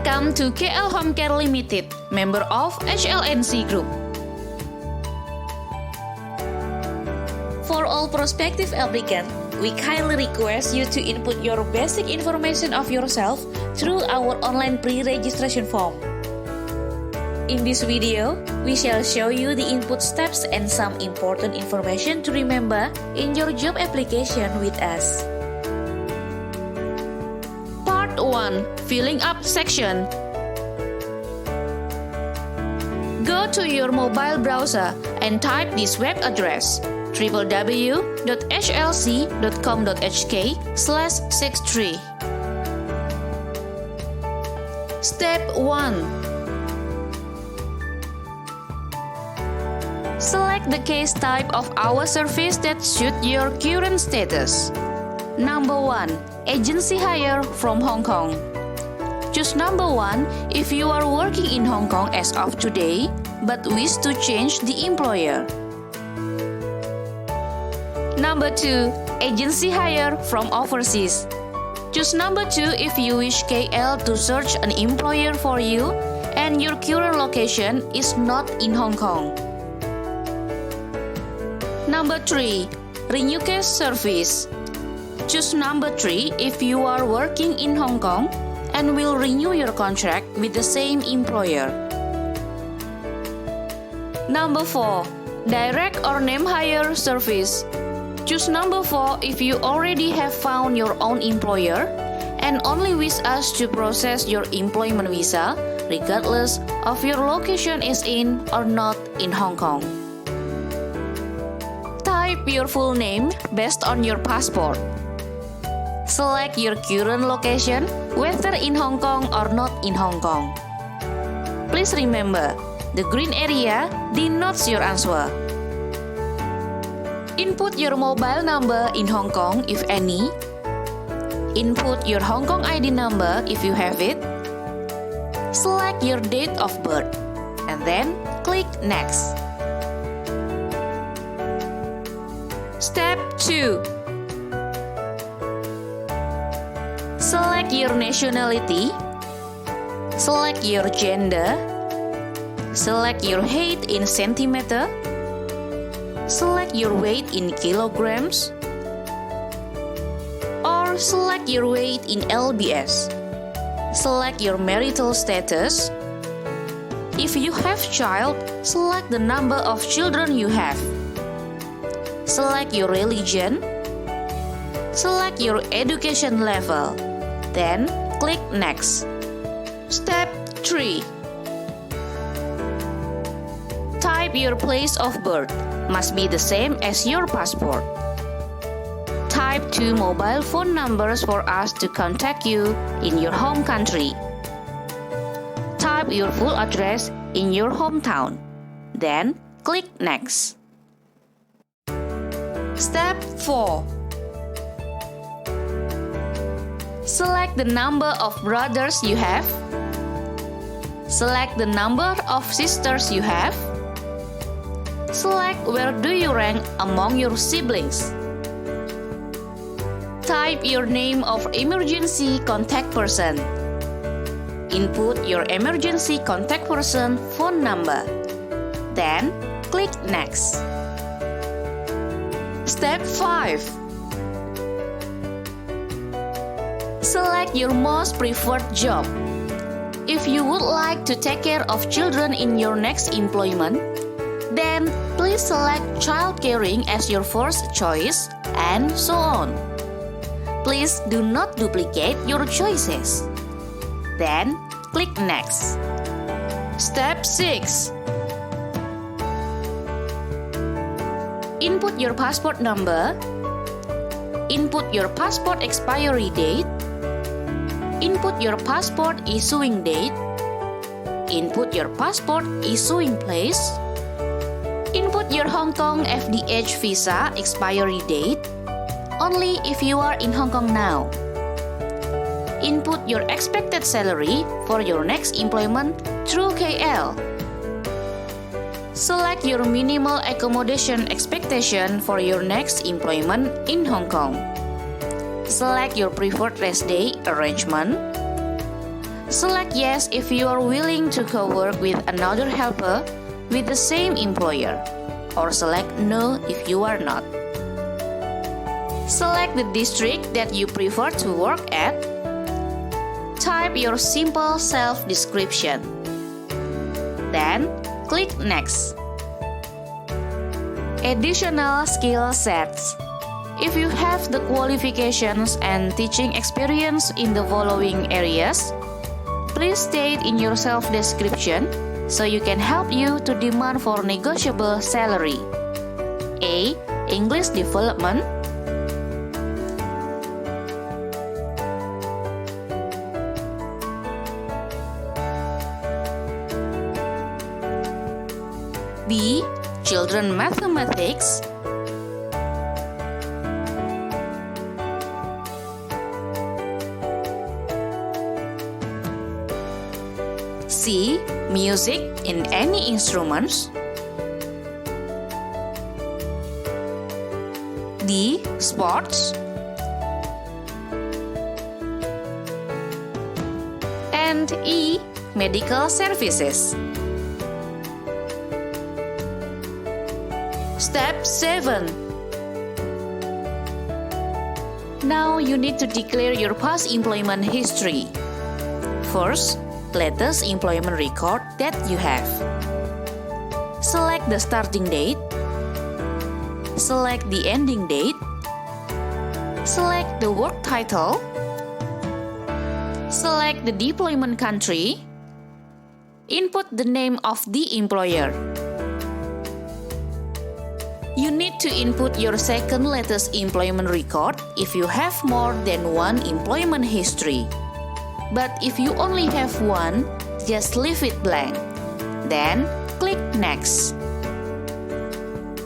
Welcome to KL Home Care Ltd, member of HLNC Group. For all prospective applicants, we kindly request you to input your basic information of yourself through our online pre-registration form. In this video, we shall show you the input steps and some important information to remember in your job application with us. Part 1. Filling up section. Go to your mobile browser and type this web address www.hlc.com.hk/63. Step 1. Select the case type of our service that suit your current status. Number 1. Agency hire from Hong Kong. Choose number 1 if you are working in Hong Kong as of today but wish to change the employer. Number 2. Agency hire from overseas. Choose number 2 if you wish KL to search an employer for you and your current location is not in Hong Kong. Number 3. Renew case service. Choose number 3 if you are working in Hong Kong and will renew your contract with the same employer. Number 4. Direct or name hire service. Choose number 4 if you already have found your own employer and only wish us to process your employment visa regardless of your location is in or not in Hong Kong. Type your full name based on your passport. Select your current location, whether in Hong Kong or not in Hong Kong. Please remember, the green area denotes your answer. Input your mobile number in Hong Kong if any. Input your Hong Kong ID number if you have it. Select your date of birth and then click Next. Step 2. Select your nationality. Select your gender. Select your height in centimeter. Select your weight in kilograms. Or select your weight in lbs. Select your marital status. If you have child, select the number of children you have. Select your religion. Select your education level. Then click Next. Step 3. Type your place of birth. Must be the same as your passport. Type 2 mobile phone numbers for us to contact you in your home country. Type your full address in your hometown. Then click Next. Step 4. Select the number of brothers you have. Select the number of sisters you have. Select where do you rank among your siblings. Type your name of emergency contact person. Input your emergency contact person phone number. Then click Next. Step 5. Select your most preferred job. If you would like to take care of children in your next employment, then please select child caring as your first choice, and so on. Please do not duplicate your choices. Then click Next. Step 6. Input your passport number. Input your passport expiry date. Input your passport issuing date. Input your passport issuing place. Input your Hong Kong FDH visa expiry date, only if you are in Hong Kong now. Input your expected salary for your next employment through KL. Select your minimal accommodation expectation for your next employment in Hong Kong. Select your preferred rest day arrangement. Select yes if you are willing to co-work with another helper with the same employer, or select no if you are not. Select the district that you prefer to work at. Type your simple self-description. Then, click Next. Additional skill sets. If you have the qualifications and teaching experience in the following areas, please state in your self-description so you can help you to demand for negotiable salary. A. English development. B. Children mathematics. C. Music in any instruments. D. Sports. And E. Medical services. Step 7. Now you need to declare your past employment history. First, latest employment record that you have. Select the starting date. Select the ending date. Select the work title. Select the deployment country. Input the name of the employer. You need to input your second latest employment record if you have more than one employment history. But if you only have one, just leave it blank. Then, click Next.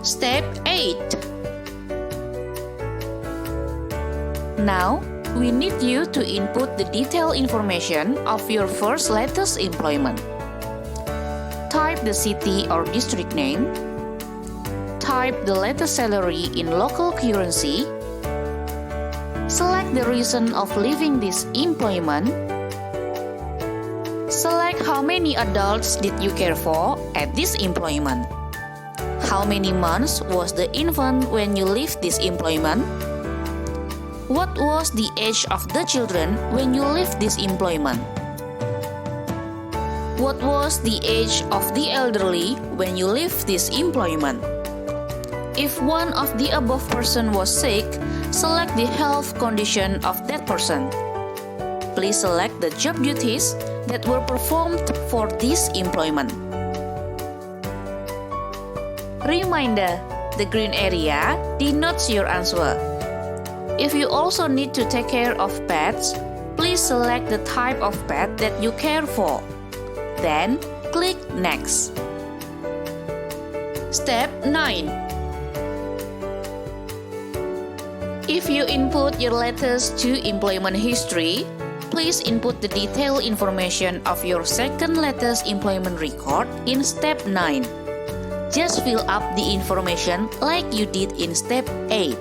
Step 8. Now, we need you to input the detailed information of your first latest employment. Type the city or district name. Type the latest salary in local currency. Select the reason of leaving this employment. Select how many adults did you care for at this employment. How many months was the infant when you left this employment? What was the age of the children when you left this employment? What was the age of the elderly when you left this employment? If one of the above person was sick, select the health condition of that person. Please select the job duties that were performed for this employment. Reminder, the green area denotes your answer. If you also need to take care of pets, please select the type of pet that you care for. Then, click Next. Step 9. If you input your latest 2 employment history, please input the detailed information of your second latest employment record in Step 9. Just fill up the information like you did in Step 8.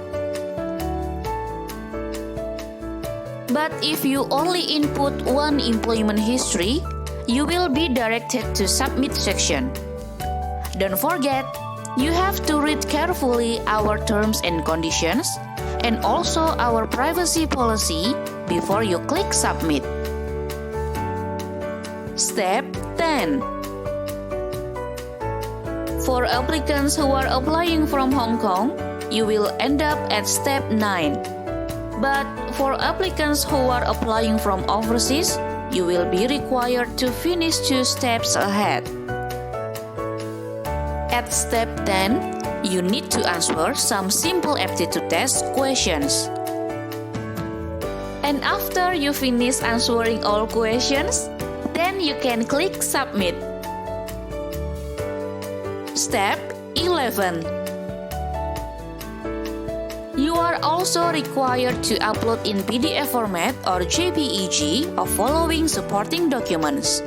But if you only input 1 employment history, you will be directed to Submit section. Don't forget, you have to read carefully our terms and conditions and also our privacy policy before you click Submit. Step 10. For applicants who are applying from Hong Kong, you will end up at Step 9. But for applicants who are applying from overseas, you will be required to finish 2 steps ahead. At Step 10, you need to answer some simple aptitude test questions. And after you finish answering all questions, then you can click Submit. Step 11. You are also required to upload in PDF format or JPEG of following supporting documents.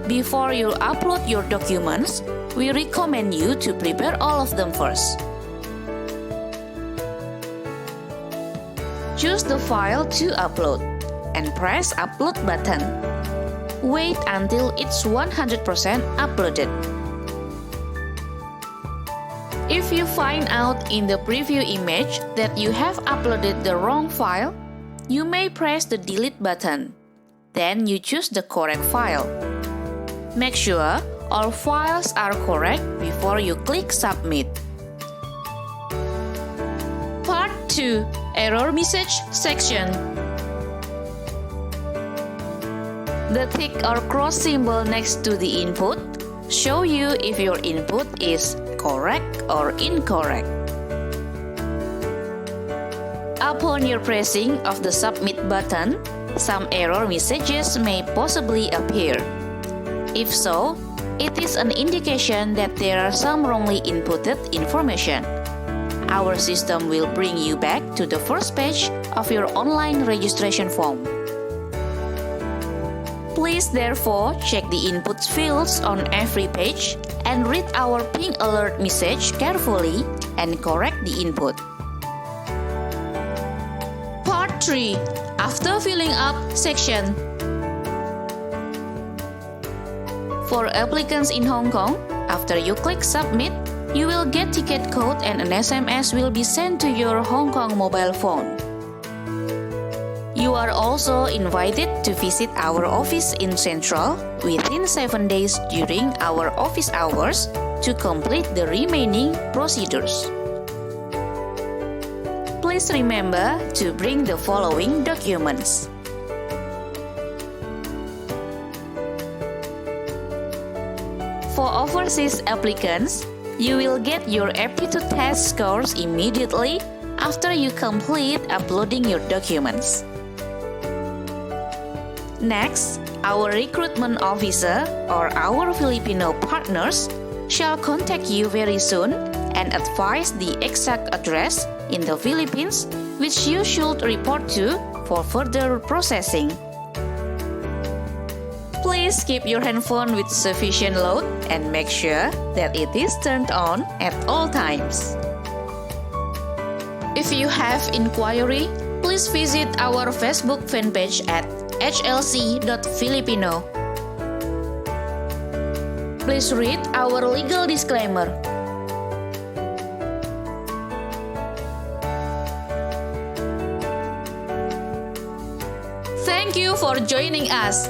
Before you upload your documents, we recommend you to prepare all of them first. Choose the file to upload and press Upload button. Wait until it's 100% uploaded. If you find out in the preview image that you have uploaded the wrong file, you may press the delete button. Then you choose the correct file. Make sure all files are correct before you click submit. Part 2. Error message section. The tick or cross symbol next to the input show you if your input is correct or incorrect. Upon your pressing of the submit button, some error messages may possibly appear. If so, it is an indication that there are some wrongly inputted information. Our system will bring you back to the first page of your online registration form. Please therefore check the input fields on every page and read our ping alert message carefully and correct the input. Part 3. After filling up section. For applicants in Hong Kong, after you click submit, you will get ticket code and an SMS will be sent to your Hong Kong mobile phone. You are also invited to visit our office in Central within 7 days during our office hours to complete the remaining procedures. Please remember to bring the following documents. For overseas applicants, you will get your Aptitude test scores immediately after you complete uploading your documents. Next, our recruitment officer or our Filipino partners shall contact you very soon and advise the exact address in the Philippines which you should report to for further processing. Please keep your handphone with sufficient load and make sure that it is turned on at all times. If you have inquiry, please visit our Facebook fan page at hlc.filipino. Please read our legal disclaimer. Thank you for joining us.